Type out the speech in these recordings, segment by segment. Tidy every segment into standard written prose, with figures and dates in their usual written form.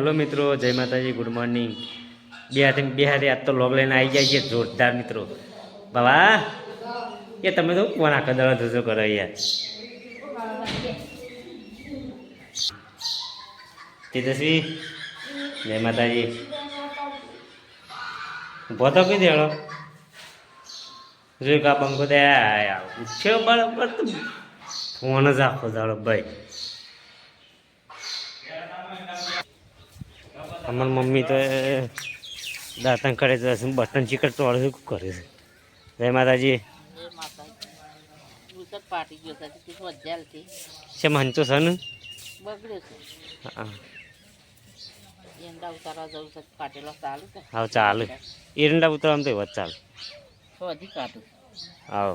Hello મિત્રો, જય માતાજી, ગુડ મોર્નિંગ। બે હાથે આજ તો લોગ લઈને આવી જાય છે જોરદાર મિત્રો। બાબા એ તમે તો કોણ આખા દાડા ધોધો કરો યાર। તેજસ્વી જય માતાજી। ઉભો તો કઈ દેડો જોઈ કા બંકો દે ઉઠ્યો બરાબર તો ફોન જ આખો દાડો ભાઈ। અમારી મમ્મી તો દાંતણ કરે છે, બટન ચીકટ તોડે છે, કરે છે। જય માતાજી। છે મનતો છે ને હા ચાલે એરંડા ઉતરવામાં તો એવા જ ચાલે આવો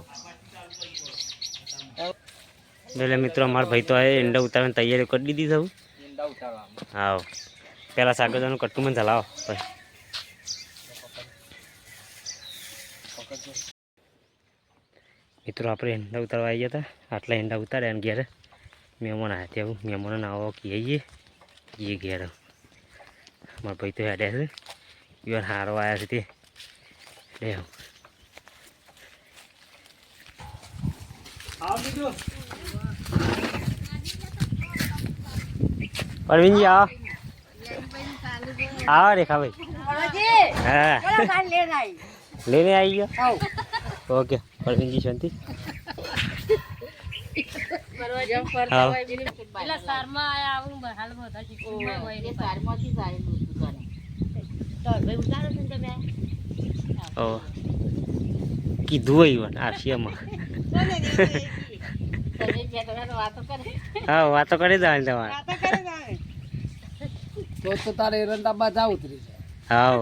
એટલે મિત્રો અમારા ભાઈ તો આવે ઈંડા ઉતારવાની તૈયારી કરી દીધી સૌ। હા પેલા સાગરદાનું કટ્ટું મને ચલાવો ભાઈ। મિત્રો આપણે ઈંડા ઉતારવા આવી ગયા હતા, આટલા ઈંડા ઉતાર્યા અને ઘેર મહેમાન આવ્યા ત્યાં મહેમાનોને આવો કહીએ એ ઘેર મારા ભાઈ તો હેડ્યા છે, ઈવન હારો આવ્યા છે તે લે અરવિંદજી આવો આવો રેખા ભાઈ। હા લઈને આવી ગયો ઓકે અરવિંદજી શાંતિ। કીધું હોય આરસીએમાં હા વાતો કરી દેવાની તમારે તો તારે એરંડામાં જા ઉતરી હા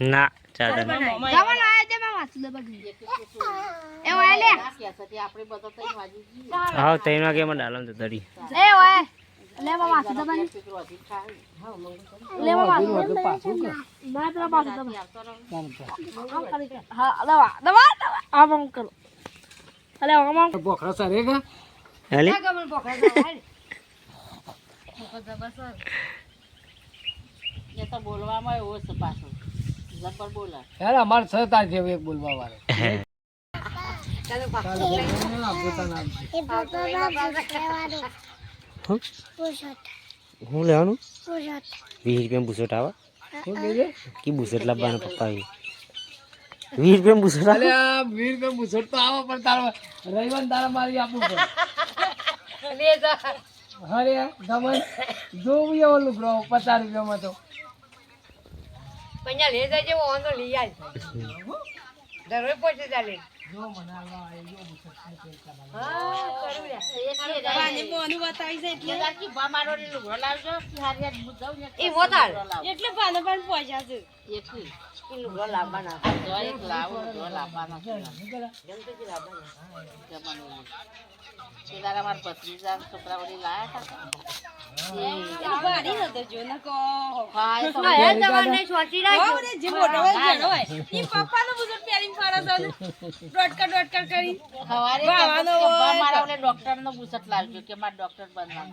ના હા 3 વાગ્યામાં ડાલો તો દરી બોલવામાં એવો છે પાછો જબર બોલા યાર અમાર છ તાર જેવું એક બોલવા વાળો હું લેવાનું 20 રૂપિયા બુસટ આવે કી બુસટ લાવવાનું પપ્પા 20 રૂપિયા બુસટ આવે 20 રૂપિયા બુસટ તો આવે પણ તારો રવિવાર તારા મારી આપવું પડે અરે દમન જોવું ઓલું બ્રો 50 રૂપિયામાં તો પૈસા લે જાય ઓનો લઈ આય દરવે પહોંચી ચાલે જો મનાવા એ જો હા કરું લે પાણી મોનું બતાવી છે એટલે તાકી ભા મારો ને લુગડો લાવજો કે હારિયા મુજાવ ને એ મોતાળ એટલે પાનો પણ પહોંચ્યા છે એકલી કે લુગડો લાવવાના જો એક લાવો જો લાવવાના જલ્દી લાવવાના જમાનો કે તારા માર પત્ની જા છોકરા વળી લાયા હતા એ બારી હતો જો ન કો હા એ તો આ જવાને છોટી રાખ્યો ઓરે જે મોટો હોય ઈ પપ્પાનો બુઝર પેરીમ ફાડા છે ડોટકા કરી હવારે મારા ઓલે ડોક્ટર નો બુઝર લાવજો કે માર ડોક્ટર બનવા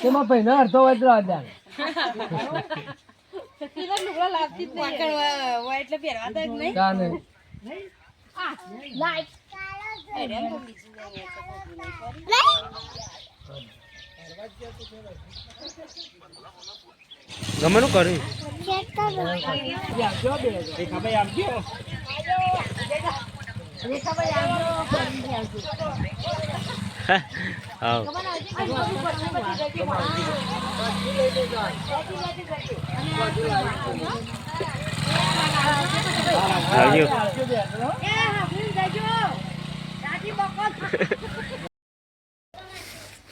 તેમાં પૈના અડધો વાટલો આદા તીનો લુગડો લાવતી જ નહીં હોય એટલે પહેરવા તો નહીં કાને લાઈટ ગમનું કર્યું આવજો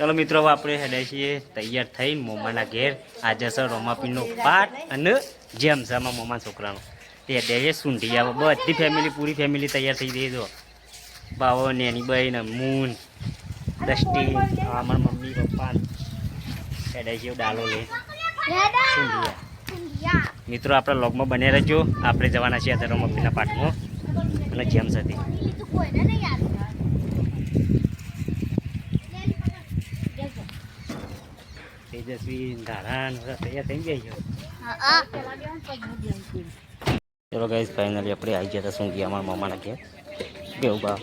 ચલો મિત્રો હવે આપણે હેડ્યા છીએ તૈયાર થઈને મોમાના ઘેર. આજે સર રોમાપીનો પાઠ અને જેમ છે આમાં મોમા છોકરાનો તે હેડ્યા સૂંઢી આવે બધી ફેમિલી પૂરી ફેમિલી તૈયાર થઈ ગઈ. જો બાવો નેની બહેન મૂન દસ્ટી અમારા મમ્મી પપ્પા હેડ્યા છીએ ડાલો લે સૂંઢિયા. મિત્રો આપણા લોગમાં બને રહેજો. આપણે જવાના છીએ અત્યારે રોમાપીના પાઠમાં અને જેમ હતી તેજસ્વી ધારાન બધા તૈયાર થઈ ગયા છે. ચલો ગાઈસ ફાઇનલી આપણે આવી ગયા હતા સૂંઘી અમારા મામાના ઘેર. કેવું બા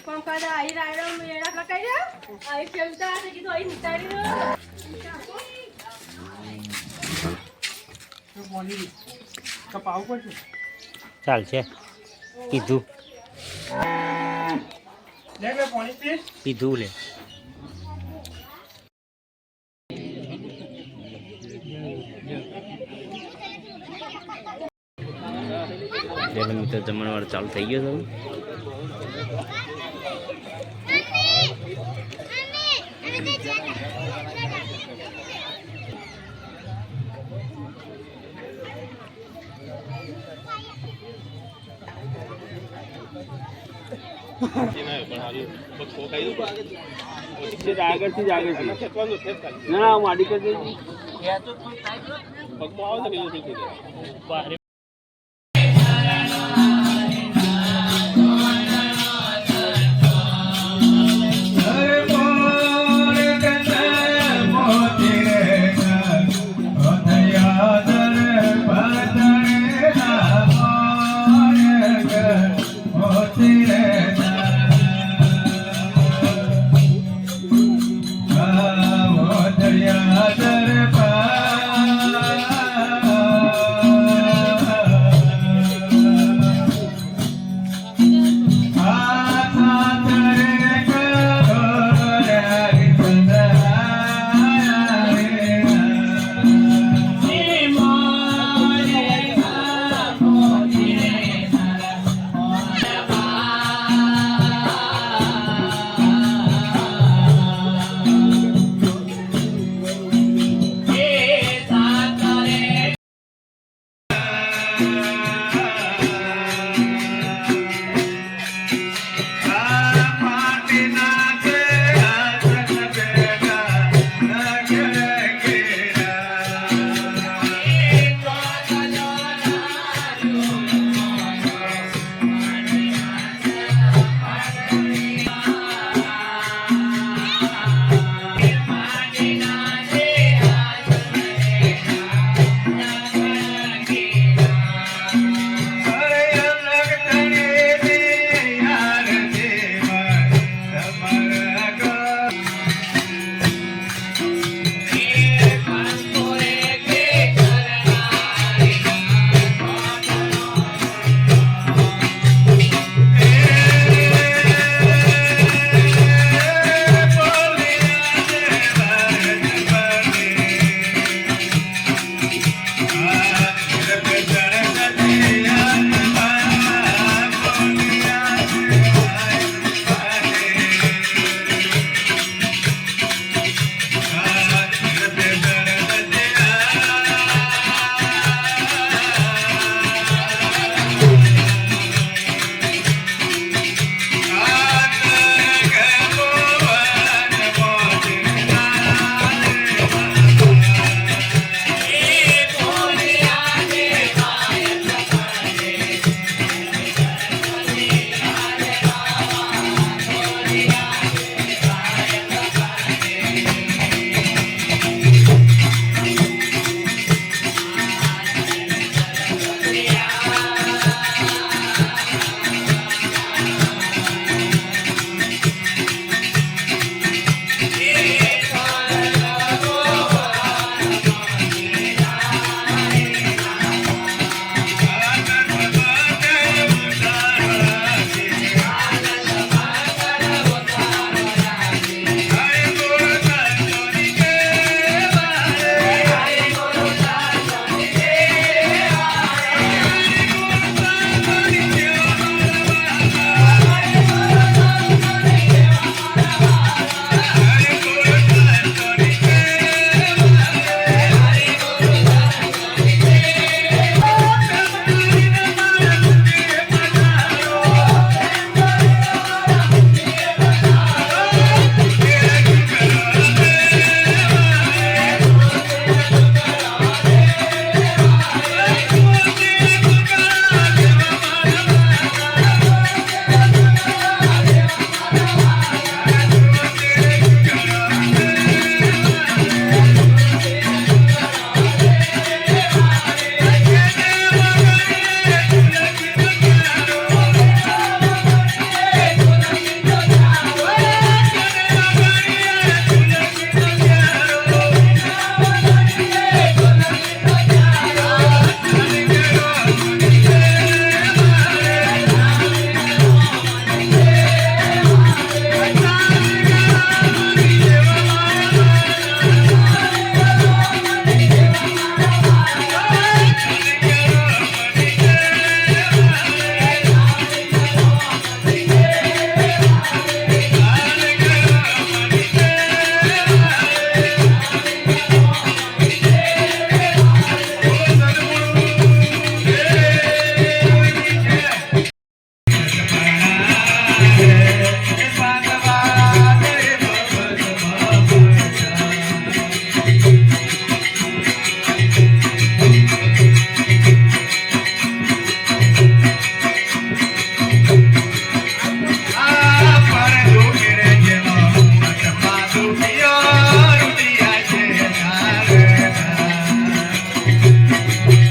पंकजा आई रायडा मेरा का काय आई खेलता आहे की तो आई नितारी કપાવ પડશે. ચાલશે પીધું લે લે પાણી પી. પીધું લે. મિત્રો જમણવાર ચાલુ થઈ ગયો છે. આગળથી જ ના માડી કરી પગમાં આવે ને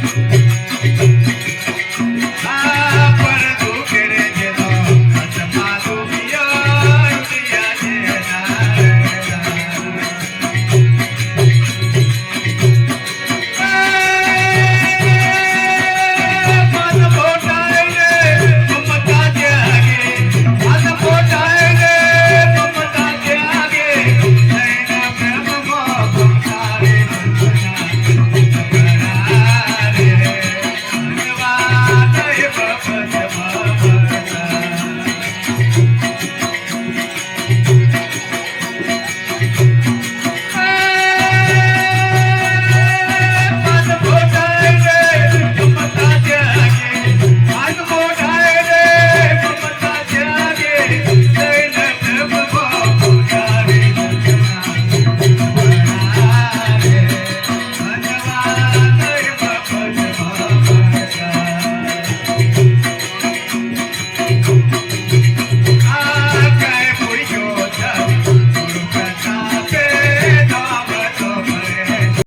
છે